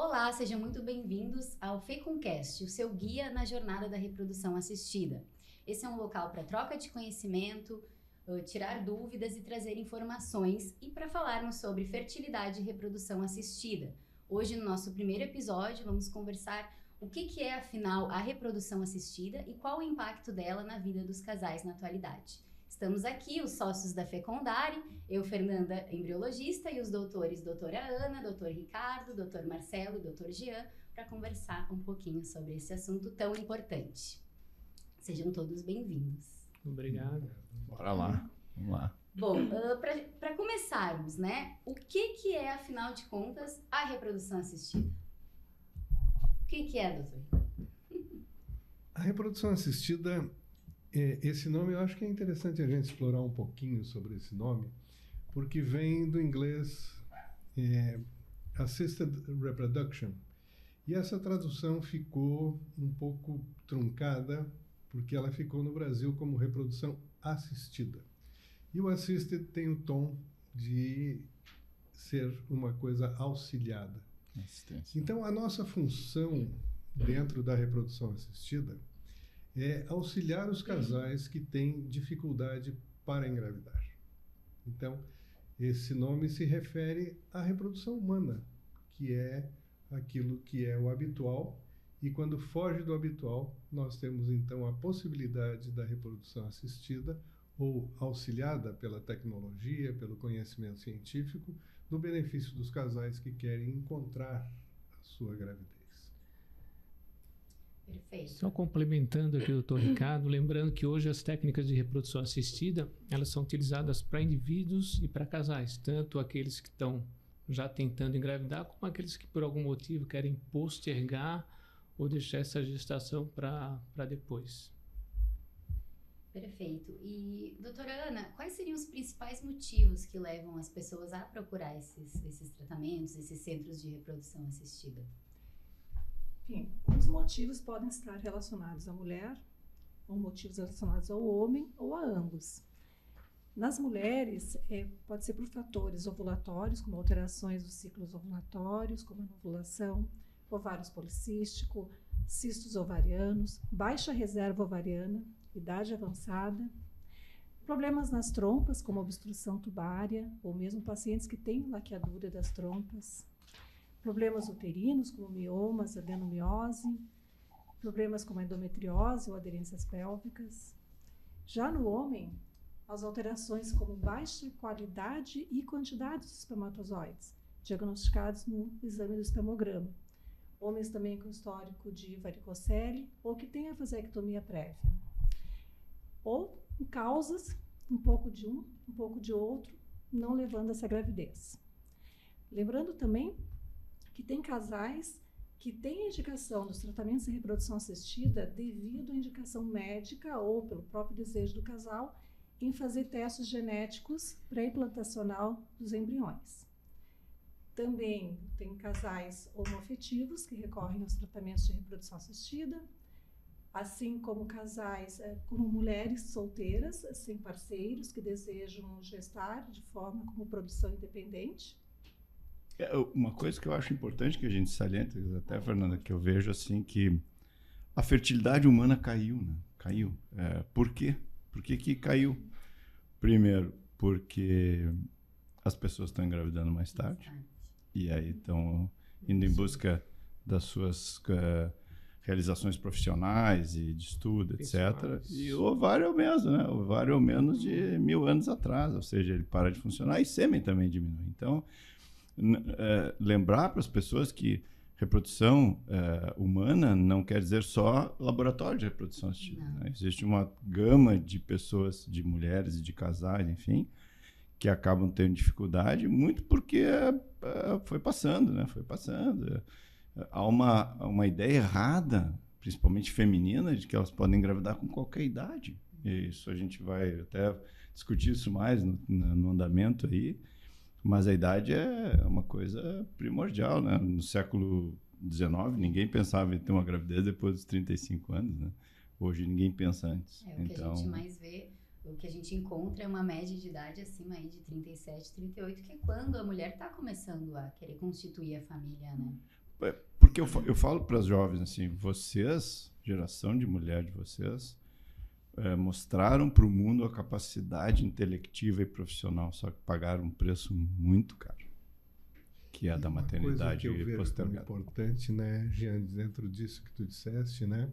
Olá, sejam muito bem-vindos ao Fecuncast, o seu guia na jornada da reprodução assistida. Esse é um local para troca de conhecimento, tirar dúvidas e trazer informações e para falarmos sobre fertilidade e reprodução assistida. Hoje, no nosso primeiro episódio, vamos conversar o que é, afinal, a reprodução assistida e qual o impacto dela na vida dos casais na atualidade. Estamos aqui, os sócios da Fecondare, eu, Fernanda, embriologista, e os doutores, doutora Ana, doutor Ricardo, doutor Marcelo e doutor Jean, para conversar um pouquinho sobre esse assunto tão importante. Sejam todos bem-vindos. Obrigado. Bora lá, vamos lá. Bom, para começarmos, né, o que é, afinal de contas, a reprodução assistida? O que é, doutor Ricardo? A reprodução assistida, esse nome eu acho que é interessante a gente explorar um pouquinho sobre esse nome, porque vem do inglês Assisted Reproduction. E essa tradução ficou um pouco truncada, porque ela ficou no Brasil como reprodução assistida. E o assisted tem o tom de ser uma coisa auxiliada. Assistência. Então, a nossa função dentro da reprodução assistida é auxiliar os casais que têm dificuldade para engravidar. Então, esse nome se refere à reprodução humana, que é aquilo que é o habitual, e quando foge do habitual, nós temos então a possibilidade da reprodução assistida ou auxiliada pela tecnologia, pelo conhecimento científico, no benefício dos casais que querem encontrar a sua gravidez. Perfeito. Só complementando aqui o Dr. Ricardo, lembrando que hoje as técnicas de reprodução assistida, elas são utilizadas para indivíduos e para casais, tanto aqueles que estão já tentando engravidar, como aqueles que por algum motivo querem postergar ou deixar essa gestação para depois. Perfeito. E, doutora Ana, quais seriam os principais motivos que levam as pessoas a procurar esses tratamentos, esses centros de reprodução assistida? Enfim, os motivos podem estar relacionados à mulher, ou motivos relacionados ao homem, ou a ambos. Nas mulheres, pode ser por fatores ovulatórios, como alterações dos ciclos ovulatórios, como a ovulação, ovários policístico, cistos ovarianos, baixa reserva ovariana, idade avançada, problemas nas trompas, como obstrução tubária, ou mesmo pacientes que têm laqueadura das trompas, problemas uterinos, como miomas, adenomiose, problemas como endometriose ou aderências pélvicas. Já no homem, as alterações como baixa qualidade e quantidade dos espermatozoides, diagnosticados no exame do espermograma. Homens também com histórico de varicocele ou que têm a vasectomia prévia. Ou causas, um pouco de um pouco de outro, não levando a essa gravidez. Lembrando também que tem casais que têm indicação dos tratamentos de reprodução assistida devido à indicação médica ou pelo próprio desejo do casal em fazer testes genéticos pré-implantacional dos embriões. Também tem casais homoafetivos que recorrem aos tratamentos de reprodução assistida, assim como casais, como mulheres solteiras, sem parceiros, que desejam gestar de forma como produção independente. Uma coisa que eu acho importante que a gente salienta, até, Fernanda, que eu vejo assim que a fertilidade humana caiu, né? Caiu. Por quê? Por que caiu? Primeiro, porque as pessoas estão engravidando mais tarde e aí estão indo em busca das suas realizações profissionais e de estudo, etc. E o ovário é o mesmo, né? O ovário é o menos de 1000 anos atrás, ou seja, ele para de funcionar e sêmen também diminui. Então, lembrar para as pessoas que reprodução humana não quer dizer só laboratório de reprodução assistida. Né? Existe uma gama de pessoas, de mulheres e de casais, enfim, que acabam tendo dificuldade, muito porque foi passando, né? Foi passando. Há uma ideia errada, principalmente feminina, de que elas podem engravidar com qualquer idade. E isso a gente vai até discutir isso mais no andamento aí. Mas a idade é uma coisa primordial, né? No século XIX, ninguém pensava em ter uma gravidez depois dos 35 anos, né? Hoje ninguém pensa antes. O que a gente mais vê, o que a gente encontra é uma média de idade acima aí de 37, 38, que é quando a mulher está começando a querer constituir a família, né? Porque eu falo para as jovens assim, vocês, geração de mulher de vocês, mostraram para o mundo a capacidade intelectiva e profissional, só que pagaram um preço muito caro, que é a da maternidade postergada. Uma coisa importante, né, Jean, dentro disso que tu disseste, né,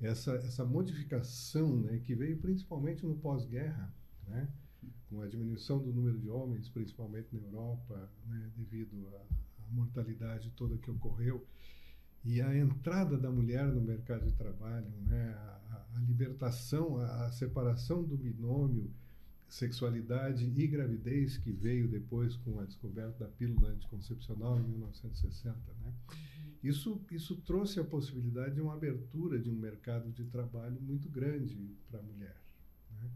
essa modificação, né, que veio principalmente no pós-guerra, né, com a diminuição do número de homens, principalmente na Europa, né, devido à mortalidade toda que ocorreu, e a entrada da mulher no mercado de trabalho, né, a libertação, a separação do binômio sexualidade e gravidez, que veio depois com a descoberta da pílula anticoncepcional em 1960, né? Isso trouxe a possibilidade de uma abertura de um mercado de trabalho muito grande para a mulher, né?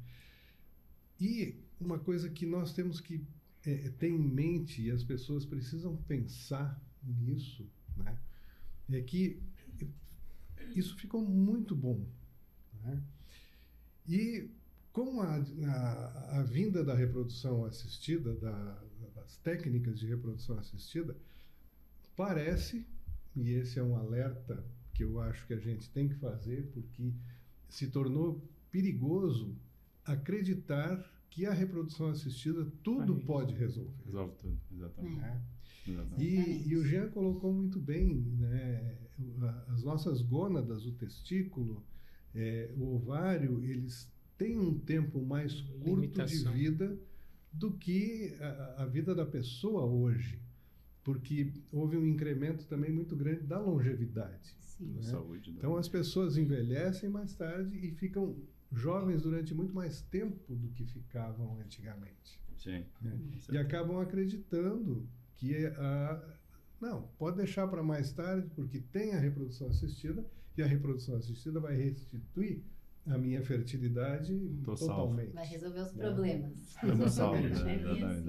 E uma coisa que nós temos que ter em mente, e as pessoas precisam pensar nisso, né, é que isso ficou muito bom, né? E com a vinda da reprodução assistida, das técnicas de reprodução assistida, parece, e esse é um alerta que eu acho que a gente tem que fazer, porque se tornou perigoso acreditar que a reprodução assistida tudo pode resolver. Resolve tudo, exatamente. E o Jean colocou muito bem, né, as nossas gônadas, o testículo, o ovário, eles têm um tempo mais curto de vida do que a vida da pessoa hoje, porque houve um incremento também muito grande da longevidade. Né? Saúde, então as pessoas envelhecem mais tarde e ficam jovens durante muito mais tempo do que ficavam antigamente. Sim. Né? E acabam acreditando que não, pode deixar para mais tarde, porque tem a reprodução assistida, e a reprodução assistida vai restituir a minha fertilidade totalmente. Vai resolver os problemas.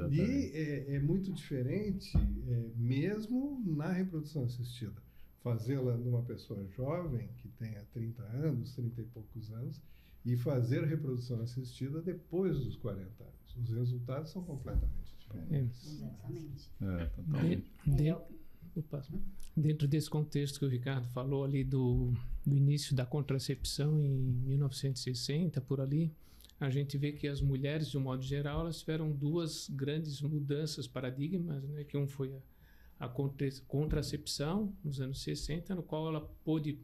E é muito diferente, mesmo na reprodução assistida, fazê-la numa pessoa jovem, que tenha 30 anos, 30 e poucos anos, e fazer reprodução assistida depois dos 40 anos. Os resultados são completamente diferentes. Exatamente. Dentro desse contexto que o Ricardo falou ali do início da contracepção em 1960, por ali, a gente vê que as mulheres, de um modo geral, elas tiveram duas grandes mudanças, paradigmas, né? Que um foi a contracepção, nos anos 60, no qual ela pôde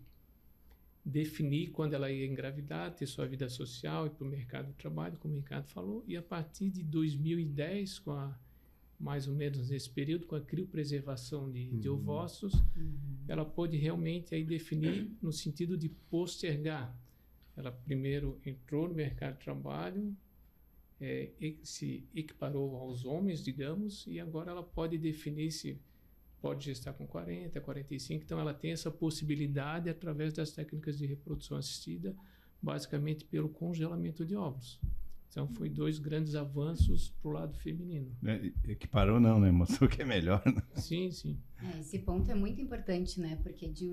definir quando ela ia engravidar, ter sua vida social e para o mercado de trabalho, como o Ricardo falou, e a partir de 2010, mais ou menos nesse período, com a criopreservação de ovócitos, ela pôde realmente aí definir no sentido de postergar. Ela primeiro entrou no mercado de trabalho, se equiparou aos homens, digamos, e agora ela pode definir se pode gestar com 40, 45, então ela tem essa possibilidade através das técnicas de reprodução assistida, basicamente pelo congelamento de óvulos. Então, foi dois grandes avanços para o lado feminino. Equiparou não, né? Mostrou que é melhor, né? Sim, sim. Esse ponto é muito importante, né? Porque de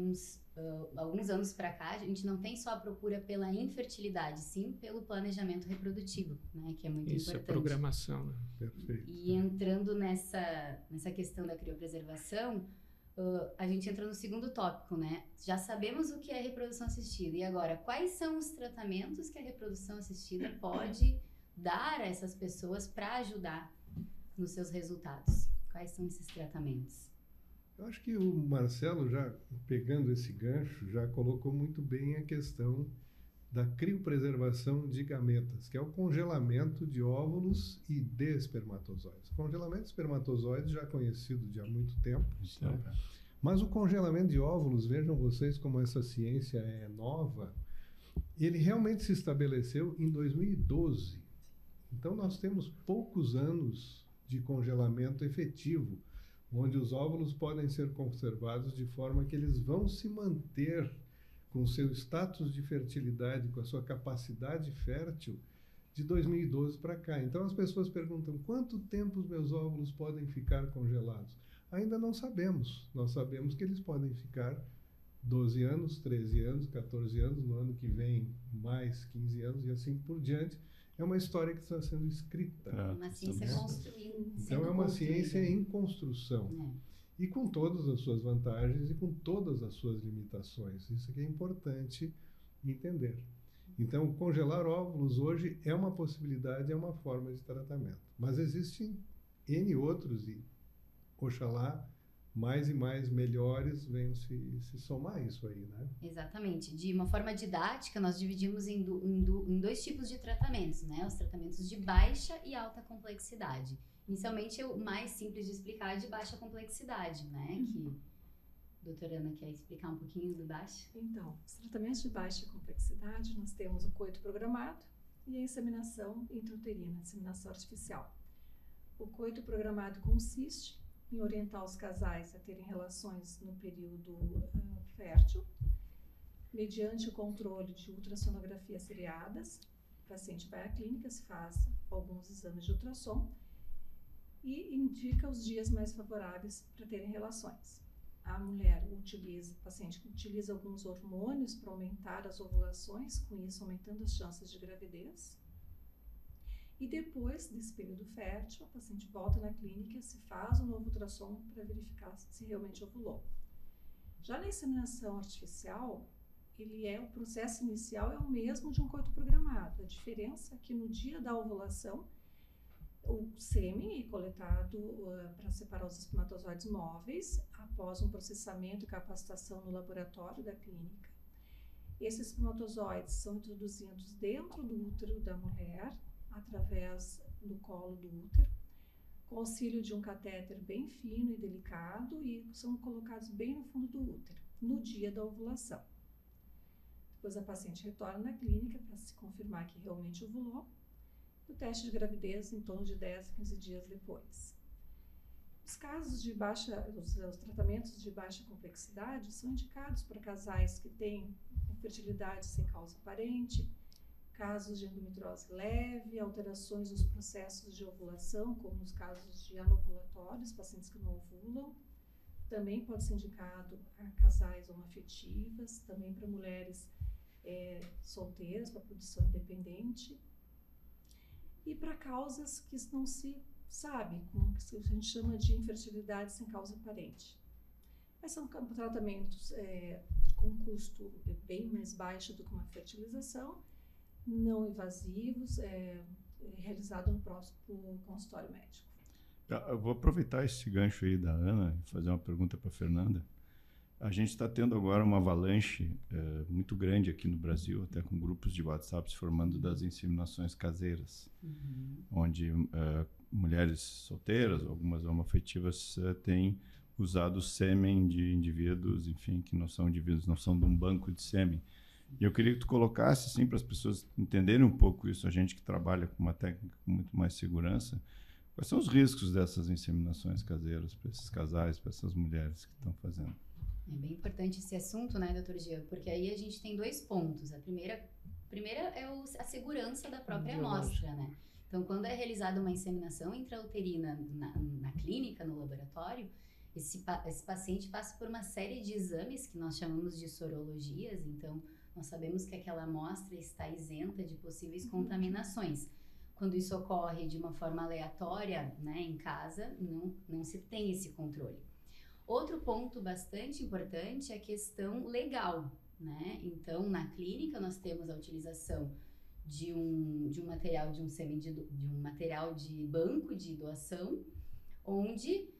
alguns anos para cá, a gente não tem só a procura pela infertilidade, sim pelo planejamento reprodutivo, né? Que é muito importante. Isso, a programação, né? Perfeito. E entrando nessa questão da criopreservação, a gente entra no segundo tópico, né? Já sabemos o que é reprodução assistida. E agora, quais são os tratamentos que a reprodução assistida pode dar a essas pessoas para ajudar nos seus resultados? Quais são esses tratamentos? Eu acho que o Marcelo, já pegando esse gancho, já colocou muito bem a questão da criopreservação de gametas, que é o congelamento de óvulos e de espermatozoides. O congelamento de espermatozoides já é conhecido de há muito tempo, né? Mas o congelamento de óvulos, vejam vocês como essa ciência é nova, ele realmente se estabeleceu em 2012. Então nós temos poucos anos de congelamento efetivo, onde os óvulos podem ser conservados de forma que eles vão se manter com o seu status de fertilidade, com a sua capacidade fértil, de 2012 para cá. Então as pessoas perguntam, quanto tempo os meus óvulos podem ficar congelados? Ainda não sabemos. Nós sabemos que eles podem ficar 12 anos, 13 anos, 14 anos, no ano que vem mais 15 anos e assim por diante. É uma história que está sendo escrita. Uma ciência construída. Então é uma ciência em construção. e com todas as suas vantagens e com todas as suas limitações. Isso que é importante entender. Então, congelar óvulos hoje é uma possibilidade, é uma forma de tratamento. Mas existem N outros e, oxalá, mais e mais melhores venham se somar a isso aí, né? Exatamente. De uma forma didática, nós dividimos em dois tipos de tratamentos, né? Os tratamentos de baixa e alta complexidade. Inicialmente, o mais simples de explicar é de baixa complexidade, né? Que a doutora Ana quer explicar um pouquinho do baixa? Então, os tratamentos de baixa complexidade, nós temos o coito programado e a inseminação intrauterina, inseminação artificial. O coito programado consiste em orientar os casais a terem relações no período fértil, mediante o controle de ultrassonografia seriadas. O paciente vai à clínica, se faz alguns exames de ultrassom e indica os dias mais favoráveis para terem relações. A mulher o paciente utiliza alguns hormônios para aumentar as ovulações, com isso aumentando as chances de gravidez. E depois desse período fértil, a paciente volta na clínica, se faz um novo ultrassom para verificar se realmente ovulou. Já na inseminação artificial, o processo inicial é o mesmo de um coito programado. A diferença é que no dia da ovulação, o sêmen é coletado para separar os espermatozoides móveis após um processamento e capacitação no laboratório da clínica. Esses espermatozoides são introduzidos dentro do útero da mulher, através do colo do útero, com auxílio de um catéter bem fino e delicado, e são colocados bem no fundo do útero, no dia da ovulação. Depois a paciente retorna na clínica para se confirmar que realmente ovulou, e o teste de gravidez em torno de 10 a 15 dias depois. Os tratamentos de baixa complexidade são indicados para casais que têm infertilidade sem causa aparente, casos de endometriose leve, alterações nos processos de ovulação, como nos casos de anovulatórios, pacientes que não ovulam. Também pode ser indicado a casais homoafetivas, também para mulheres solteiras, para produção independente. E para causas que não se sabe, como a gente chama de infertilidade sem causa aparente. Mas são tratamentos com custo bem mais baixo do que uma fertilização, não invasivos, realizado no próprio consultório médico. Eu vou aproveitar esse gancho aí da Ana e fazer uma pergunta para a Fernanda. A gente está tendo agora uma avalanche muito grande aqui no Brasil, até com grupos de WhatsApp se formando das inseminações caseiras, onde mulheres solteiras, algumas homoafetivas, têm usado sêmen de indivíduos, enfim, que não são indivíduos, não são de um banco de sêmen. E eu queria que tu colocasse, assim, para as pessoas entenderem um pouco isso, a gente que trabalha com uma técnica com muito mais segurança, quais são os riscos dessas inseminações caseiras para esses casais, para essas mulheres que estão fazendo? É bem importante esse assunto, né, doutor Gia? Porque aí a gente tem dois pontos. A primeira é a segurança da própria amostra, né? Então, quando é realizada uma inseminação intrauterina na clínica, no laboratório, esse paciente passa por uma série de exames que nós chamamos de sorologias. Então, nós sabemos que aquela amostra está isenta de possíveis contaminações. Quando isso ocorre de uma forma aleatória, né, em casa, não se tem esse controle. Outro ponto bastante importante é a questão legal, né? Então, na clínica, nós temos a utilização de um material, de um material de banco de doação, onde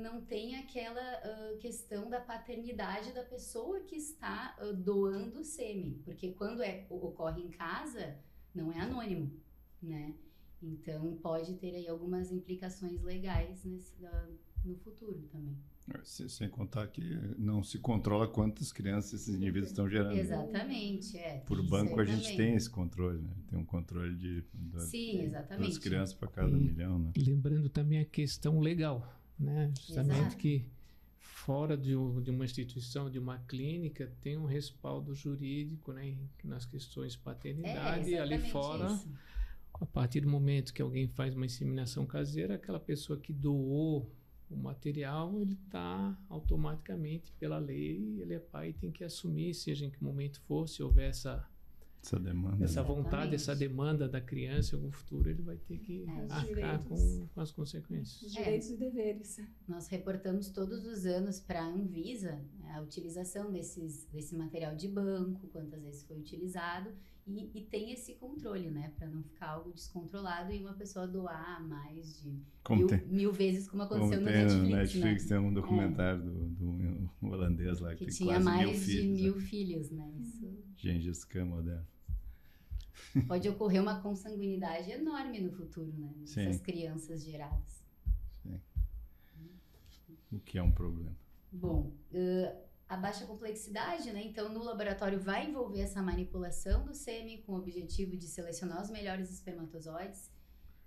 não tem aquela questão da paternidade da pessoa que está doando o sêmen, porque quando ocorre em casa, não é anônimo, né? Então, pode ter aí algumas implicações legais no futuro também. Sem contar que não se controla quantas crianças esses indivíduos estão gerando. Exatamente, Por banco a gente tem esse controle, né? Tem um controle Sim, exatamente. 2 crianças para cada milhão, né? Lembrando também a questão legal, né? Justamente Exato. que fora de uma instituição, de uma clínica, tem um respaldo jurídico, né? Nas questões de paternidade, e ali fora, isso. a partir do momento que alguém faz uma inseminação caseira, aquela pessoa que doou o material, ele está automaticamente, pela lei, ele é pai e tem que assumir, seja em que momento for, se houver essa Essa demanda. essa né? vontade, essa demanda da criança, em algum futuro ele vai ter que arcar com as consequências. Os direitos e deveres. Nós reportamos todos os anos para a Anvisa, né, a utilização desse material de banco, quantas vezes foi utilizado, e tem esse controle, né, para não ficar algo descontrolado e uma pessoa doar mais de mil vezes, como aconteceu no Netflix. No Netflix, né? tem um documentário do holandês lá Que tem tinha quase mais filhos, de 1000 filhos, né? Isso Gengis Khan moderno. pode ocorrer uma consanguinidade enorme no futuro, né? Dessas Sim. crianças geradas. Sim. O que é um problema. Bom, a baixa complexidade, né? Então, no laboratório vai envolver essa manipulação do sêmen com o objetivo de selecionar os melhores espermatozoides.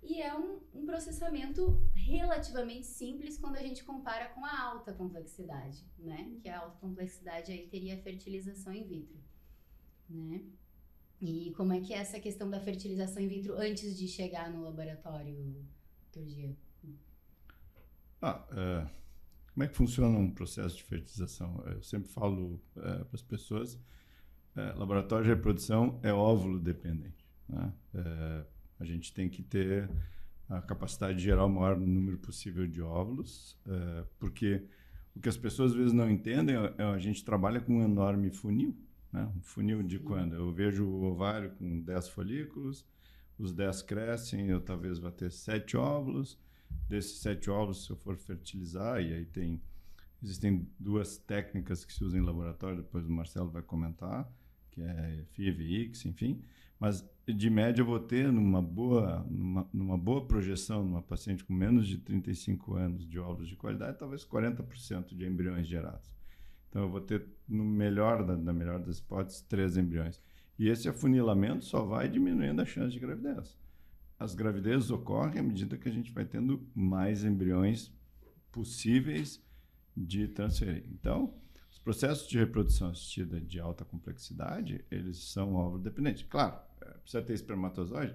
E é um processamento relativamente simples quando a gente compara com a alta complexidade, né? Que a alta complexidade aí teria a fertilização in vitro, né? E como é que é essa questão da fertilização in vitro antes de chegar no laboratório, Dr. Gia? Como é que funciona um processo de fertilização? Eu sempre falo para as pessoas, laboratório de reprodução é óvulo dependente, né? A gente tem que ter a capacidade de gerar o maior número possível de óvulos, porque o que as pessoas às vezes não entendem a gente trabalha com um enorme funil, né? Um funil de quando eu vejo o ovário com 10 folículos, os 10 crescem, eu talvez vá ter 7 óvulos. Desses 7 óvulos, se eu for fertilizar, e aí existem 2 técnicas que se usam em laboratório, depois o Marcelo vai comentar, que é FIV e ICSI, enfim. Mas, de média, eu vou ter numa boa projeção, numa paciente com menos de 35 anos de óvulos de qualidade, talvez 40% de embriões gerados. Então, eu vou ter, no melhor da melhor das hipóteses, 3 embriões. E esse afunilamento só vai diminuindo a chance de gravidez. As gravidezes ocorrem à medida que a gente vai tendo mais embriões possíveis de transferir. Então, os processos de reprodução assistida de alta complexidade, eles são óvulo dependentes. Claro, precisa ter espermatozoide?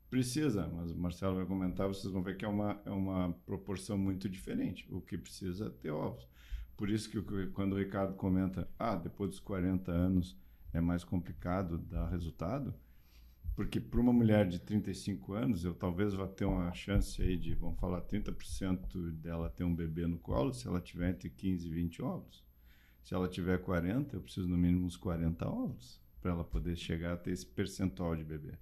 Precisa, mas o Marcelo vai comentar, vocês vão ver que é uma proporção muito diferente. O que precisa é ter óvulos. Por isso que quando o Ricardo comenta, depois dos 40 anos é mais complicado dar resultado, porque para uma mulher de 35 anos, eu talvez vá ter uma chance aí de, vamos falar, 30% dela ter um bebê no colo, se ela tiver entre 15 e 20 óvulos. Se ela tiver 40, eu preciso no mínimo uns 40 óvulos para ela poder chegar a ter esse percentual de bebê.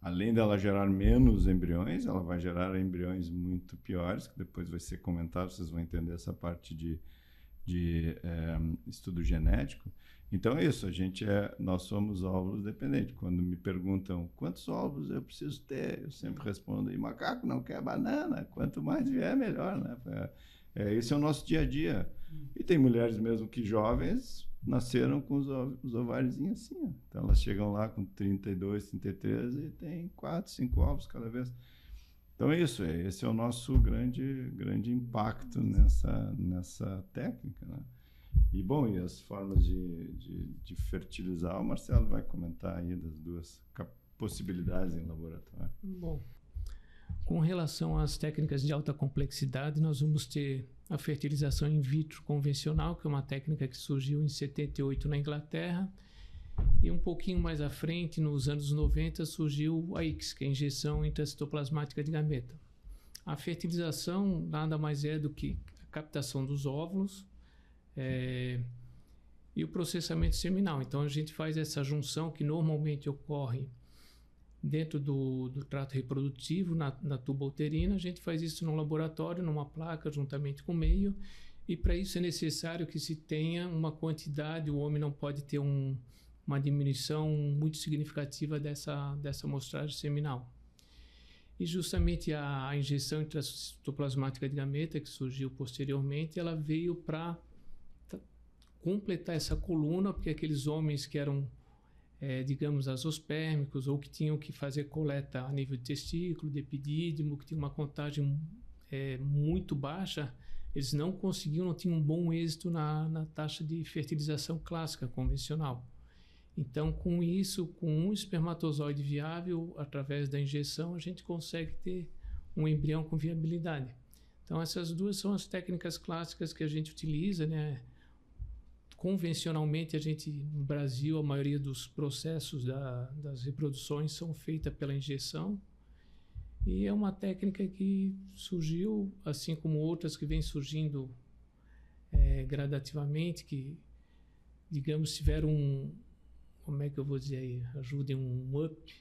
Além dela gerar menos embriões, ela vai gerar embriões muito piores, que depois vai ser comentado, vocês vão entender essa parte de estudo genético. Então é isso, nós somos óvulos dependentes. Quando me perguntam quantos óvulos eu preciso ter, eu sempre respondo, e macaco não quer banana, quanto mais vier, melhor, né? Esse é o nosso dia a dia. E tem mulheres mesmo que jovens nasceram com os ováriozinhos assim, ó. Então elas chegam lá com 32, 33 e tem 4, 5 ovos cada vez. Então é isso, esse é o nosso grande impacto nessa técnica, né? E, bom, e as formas de fertilizar, o Marcelo vai comentar aí das 2 possibilidades em laboratório. Bom, com relação às técnicas de alta complexidade, nós vamos ter a fertilização in vitro convencional, que é uma técnica que surgiu em 78 na Inglaterra, e um pouquinho mais à frente, nos anos 90, surgiu a ICSI, que é a injeção intracitoplasmática de gameta. A fertilização nada mais é do que a captação dos óvulos, e o processamento seminal. Então a gente faz essa junção que normalmente ocorre dentro do trato reprodutivo, na tuba uterina. A gente faz isso no laboratório, numa placa, juntamente com o meio, e para isso é necessário que se tenha uma quantidade, o homem não pode ter uma diminuição muito significativa dessa amostragem seminal. E justamente a injeção intracitoplasmática de gameta, que surgiu posteriormente, ela veio para completar essa coluna, porque aqueles homens que eram, digamos, azospérmicos, ou que tinham que fazer coleta a nível de testículo, de epidídimo, que tinham uma contagem muito baixa, eles não conseguiam, não tinham um bom êxito na taxa de fertilização clássica, convencional. Então, com isso, com um espermatozoide viável, através da injeção, a gente consegue ter um embrião com viabilidade. Então, essas 2 são as técnicas clássicas que a gente utiliza, né? convencionalmente, no Brasil, a maioria dos processos das reproduções são feitas pela injeção. E é uma técnica que surgiu, assim como outras que vêm surgindo gradativamente, que, digamos, tiveram como é que eu vou dizer aí, ajudem um up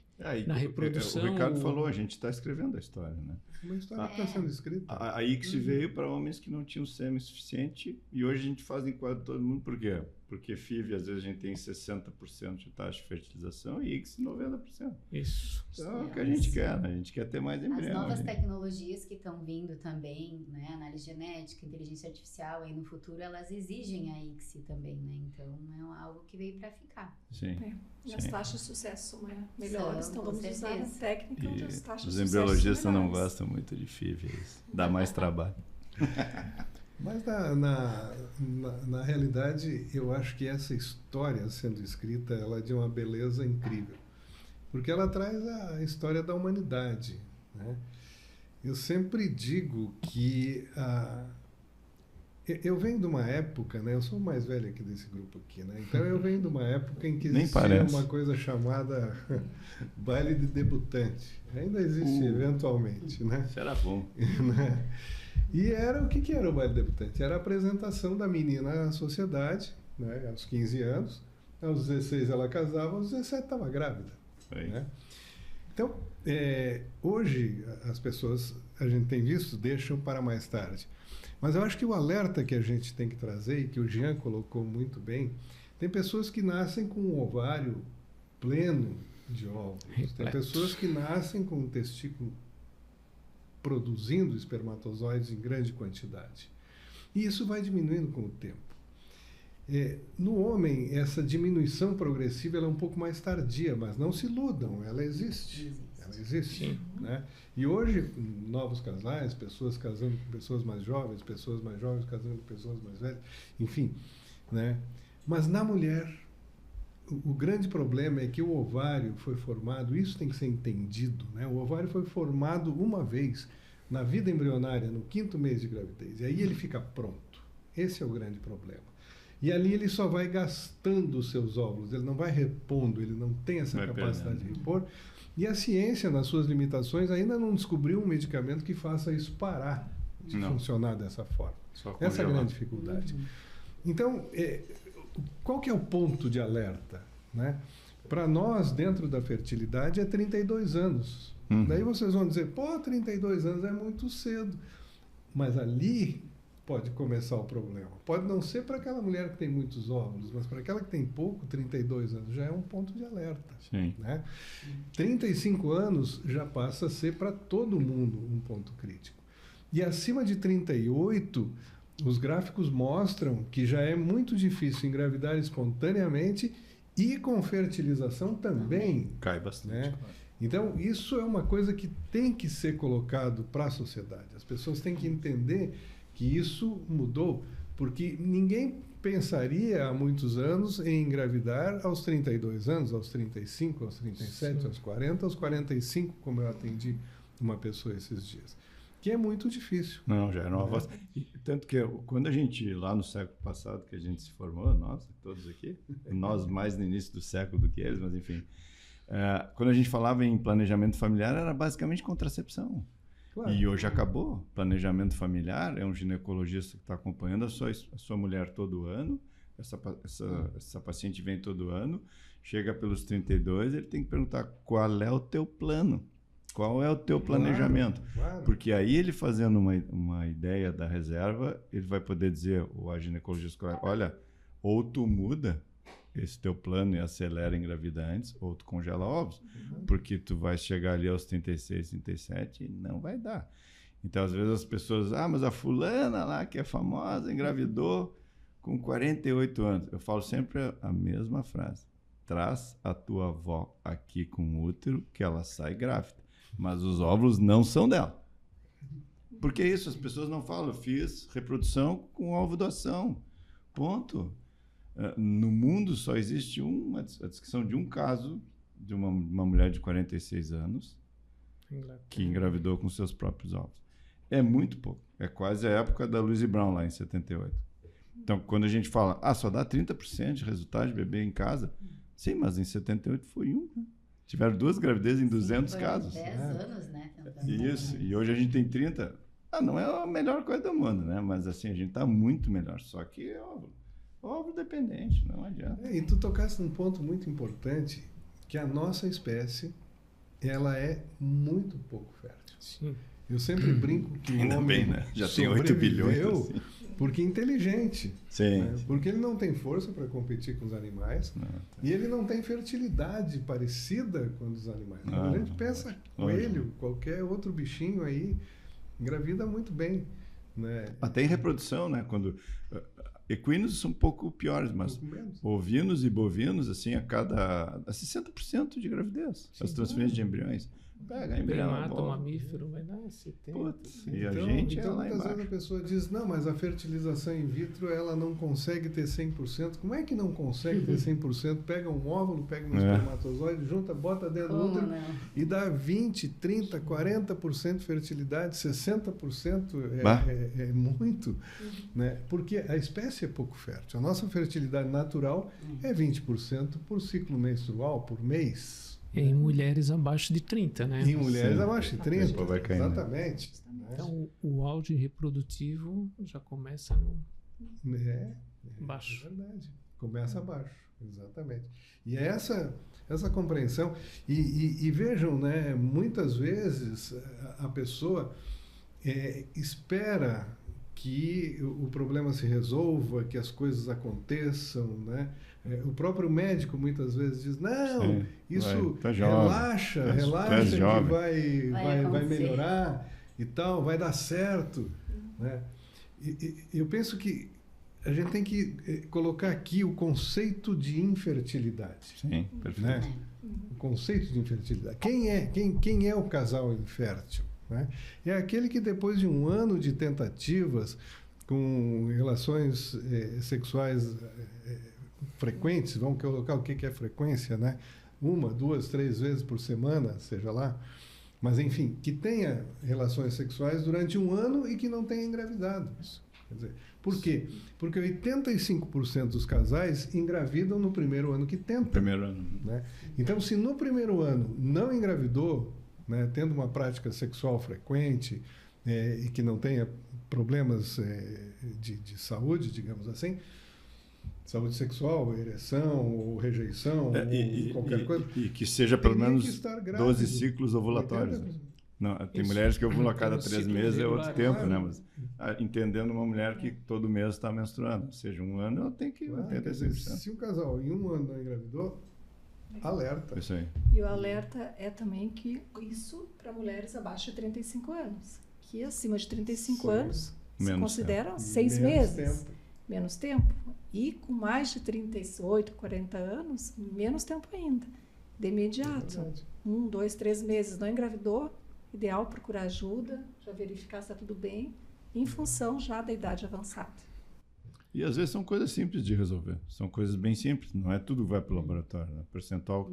na reprodução. O Ricardo falou, a gente está escrevendo a história, né? Uma história que está sendo escrita. A ICSI veio para homens que não tinham sêmen suficiente e hoje a gente faz em quase todo mundo. Por quê? Porque FIV, às vezes, a gente tem 60% de taxa de fertilização e ICSI 90%. Isso. Então, é o que a gente quer, né? A gente quer ter mais embrião. As novas tecnologias que estão vindo também, né? Análise genética, inteligência artificial, aí no futuro elas exigem a ICSI também, né? Então, é algo que veio para ficar. Sim. E as taxas de sucesso são melhores, então vamos usar a técnica onde as taxas de os sucesso embriologistas são não melhores. gostam muito de FIV, dá mais trabalho. Mas na realidade, eu acho que essa história sendo escrita, ela é de uma beleza incrível. Porque ela traz a história da humanidade, né? Eu sempre digo que eu venho de uma época, né? Eu sou o mais velho aqui desse grupo aqui, né? Então eu venho de uma época em que existia uma coisa chamada baile de debutante. Ainda existe eventualmente, né? Isso era bom. E o que era o baile de debutante? Era a apresentação da menina à sociedade, né? Aos 15 anos. Aos 16 ela casava, aos 17 estava grávida. Né? Então, hoje as pessoas, a gente tem visto, deixam para mais tarde. Mas eu acho que o alerta que a gente tem que trazer, e que o Jean colocou muito bem, tem pessoas que nascem com um ovário pleno de óvulos. Tem pessoas que nascem com um testículo produzindo espermatozoides em grande quantidade. E isso vai diminuindo com o tempo. No homem, essa diminuição progressiva ela é um pouco mais tardia, mas não se iludam, ela existe. Ela existe. Né? E hoje, novos casais, pessoas casando com pessoas mais jovens casando com pessoas mais velhas, enfim. Né? Mas na mulher, o grande problema é que o ovário foi formado, isso tem que ser entendido, né? O ovário foi formado uma vez na vida embrionária, no 5º mês de gravidez, e aí ele fica pronto. Esse é o grande problema. E ali ele só vai gastando os seus óvulos, ele não vai repondo, ele não tem essa capacidade de repor. E a ciência, nas suas limitações, ainda não descobriu um medicamento que faça isso parar de funcionar dessa forma. Essa é a grande dificuldade. Então, qual que é o ponto de alerta? Né? Para nós, dentro da fertilidade, é 32 anos. Daí vocês vão dizer, 32 anos é muito cedo. Mas ali pode começar o problema. Pode não ser para aquela mulher que tem muitos óvulos, mas para aquela que tem pouco, 32 anos, já é um ponto de alerta. Sim. Né? 35 anos já passa a ser para todo mundo um ponto crítico. E acima de 38, os gráficos mostram que já é muito difícil engravidar espontaneamente e com fertilização também. Cai bastante. Né? Então, isso é uma coisa que tem que ser colocado para a sociedade. As pessoas têm que entender que isso mudou, porque ninguém pensaria há muitos anos em engravidar aos 32 anos, aos 35, aos 37, Sim. aos 40, aos 45, como eu atendi uma pessoa esses dias. Que é muito difícil. Não, já era uma voz. Tanto que quando a gente, lá no século passado, que a gente se formou, nós, todos aqui, nós mais no início do século do que eles, mas enfim, quando a gente falava em planejamento familiar, era basicamente contracepção. Claro. E hoje acabou. Planejamento familiar é um ginecologista que está acompanhando a sua mulher todo ano. Essa paciente vem todo ano, chega pelos 32, ele tem que perguntar qual é o teu plano, qual é o teu planejamento. Claro. Porque aí ele fazendo uma ideia da reserva, ele vai poder dizer, a ginecologista, olha, ou tu muda esse teu plano e acelera engravida antes, ou tu congela ovos, porque tu vai chegar ali aos 36, 37 e não vai dar. Então, às vezes as pessoas, mas a fulana lá, que é famosa, engravidou com 48 anos. Eu falo sempre a mesma frase. Traz a tua avó aqui com útero, que ela sai grávida. Mas os óvulos não são dela. Por que isso? As pessoas não falam, eu fiz reprodução com ovo-doação. Ponto. No mundo só existe a descrição de um caso de uma mulher de 46 anos que engravidou com seus próprios ovos. É muito pouco. É quase a época da Louise Brown lá em 78. Então, quando a gente fala, só dá 30% de resultado de bebê em casa, sim, mas em 78 foi um, né? Tiveram 2 gravidezes em 200 casos. 10 anos, né? Isso, e hoje a gente tem 30. Não é a melhor coisa do mundo, né? Mas assim, a gente está muito melhor. Só que é óvulo dependente, não adianta. E tu tocaste num ponto muito importante, que a nossa espécie, ela é muito pouco fértil. Sim. Eu sempre brinco que o Ainda homem bem, né? Já tem 8 bilhões. Assim. Porque é inteligente. Sim. Né? Porque ele não tem força para competir com os animais. Não, e ele não tem fertilidade parecida com a dos animais. Não, a gente pensa coelho, qualquer outro bichinho aí, engravida muito bem. Né? Até em reprodução, né? Quando equinos são um pouco piores, mas ovinos e bovinos, assim, a 60% de gravidez. Sim, as transferências de embriões. Pega embrião. Mata um mamífero, vai dar 70%. Putz, e a gente então lá muitas embaixo. vezes a pessoa diz, não, mas a fertilização in vitro, ela não consegue ter 100%. Como é que não consegue ter 100%? Pega um óvulo, pega um espermatozoide, junta, bota dentro do útero e dá 20, 30, 40% de fertilidade, 60% é muito. Né? Porque a espécie é pouco fértil. A nossa fertilidade natural é 20% por ciclo menstrual, por mês. Em mulheres abaixo de 30, né? Em mulheres abaixo de 30, vai caindo. exatamente. Então, o auge reprodutivo já começa baixo. É verdade. Começa abaixo, exatamente. E é essa compreensão. E vejam, né, muitas vezes a pessoa espera que o problema se resolva, que as coisas aconteçam, né? O próprio médico muitas vezes diz, não, isso relaxa que vai melhorar e tal, vai dar certo. Né? E eu penso que a gente tem que colocar aqui o conceito de infertilidade. Sim, perfeito. Né? O conceito de infertilidade. Quem é o casal infértil? Né? É aquele que depois de um ano de tentativas com relações sexuais frequentes, vamos colocar o que é frequência, né? 1, 2, 3 vezes por semana, seja lá, mas enfim, que tenha relações sexuais durante um ano e que não tenha engravidado. Quer dizer, por quê? Porque 85% dos casais engravidam no primeiro ano que tentam. Primeiro ano. Né? Então, se no primeiro ano não engravidou, né, tendo uma prática sexual frequente e que não tenha problemas de saúde, digamos assim, saúde sexual, ereção ou rejeição, ou qualquer coisa. E que seja pelo menos 12 ciclos ovulatórios. Não, tem mulheres que ovulam a cada 3 meses, é outro tempo, né? Mas entendendo uma mulher que todo mês está menstruando, ou seja, um ano ela tem que 86%. Se o casal em um ano não engravidou, alerta. Isso aí. E o alerta é também que isso para mulheres abaixo de 35 anos. Que acima de 35 anos se consideram 6 meses. Menos tempo. E com mais de 38, 40 anos, menos tempo ainda. De imediato. 1, 2, 3 meses não engravidou, ideal procurar ajuda, já verificar se está tudo bem, em função já da idade avançada. E às vezes são coisas simples de resolver. São coisas bem simples. Não é tudo que vai para o laboratório. Né? O percentual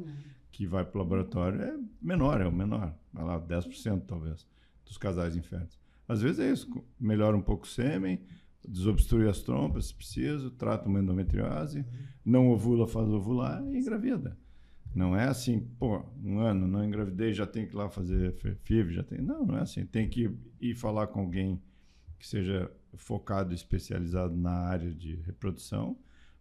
que vai para o laboratório é o menor. Vai lá, 10% talvez, dos casais inférteis. Às vezes é isso. Melhora um pouco o sêmen, desobstrui as trompas, se preciso, trata uma endometriose, não ovula, faz ovular e engravida. Não é assim, um ano, não engravidei, já tem que ir lá fazer FIV, já tem. Não é assim. Tem que ir falar com alguém que seja focado e especializado na área de reprodução,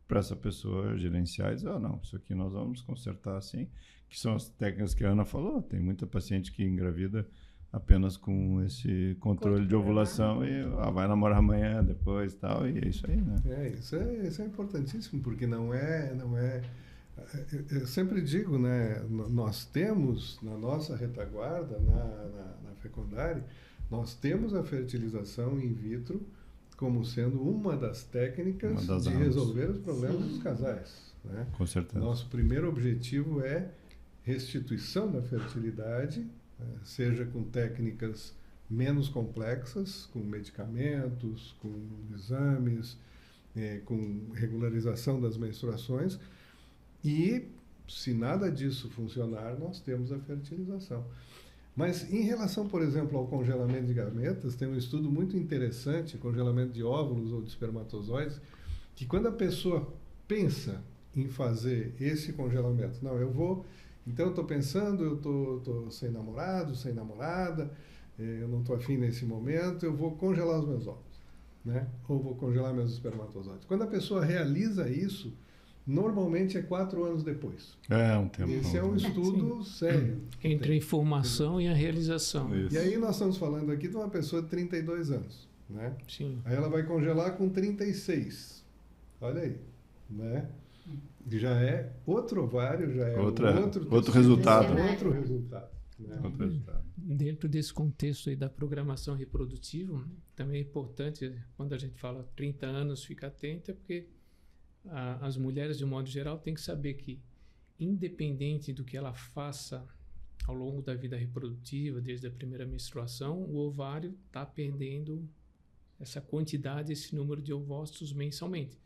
para essa pessoa gerenciar e dizer, não, isso aqui nós vamos consertar assim, que são as técnicas que a Ana falou. Tem muita paciente que engravida apenas com esse controle de ovulação e vai namorar amanhã, depois tal, e é isso aí, né? Isso é importantíssimo, porque não é eu sempre digo, né, nós temos na nossa retaguarda, na fecundária, nós temos a fertilização in vitro como sendo uma das técnicas de resolver os problemas dos casais. Né? Com certeza. Nosso primeiro objetivo é restituição da fertilidade, seja com técnicas menos complexas, com medicamentos, com exames, com regularização das menstruações. E, se nada disso funcionar, nós temos a fertilização. Mas, em relação, por exemplo, ao congelamento de gametas, tem um estudo muito interessante, congelamento de óvulos ou de espermatozoides, que quando a pessoa pensa em fazer esse congelamento, não, então eu estou pensando, eu estou sem namorado, sem namorada, eu não estou afim nesse momento, eu vou congelar os meus óvulos, né? Ou vou congelar meus espermatozoides. Quando a pessoa realiza isso, normalmente é 4 anos depois. É um tempo. Esse é um estudo sério. Entre a informação e a realização. Isso. E aí nós estamos falando aqui de uma pessoa de 32 anos, né? Sim. Aí ela vai congelar com 36. Olha aí, né? Já é outro ovário, já é outro tecido, resultado. Outro resultado. Né? Outro resultado. Dentro desse contexto aí da programação reprodutiva, também é importante, quando a gente fala 30 anos, ficar atento, é porque as mulheres, de um modo geral, têm que saber que, independente do que ela faça ao longo da vida reprodutiva, desde a primeira menstruação, o ovário está perdendo essa quantidade, esse número de ovócitos mensalmente.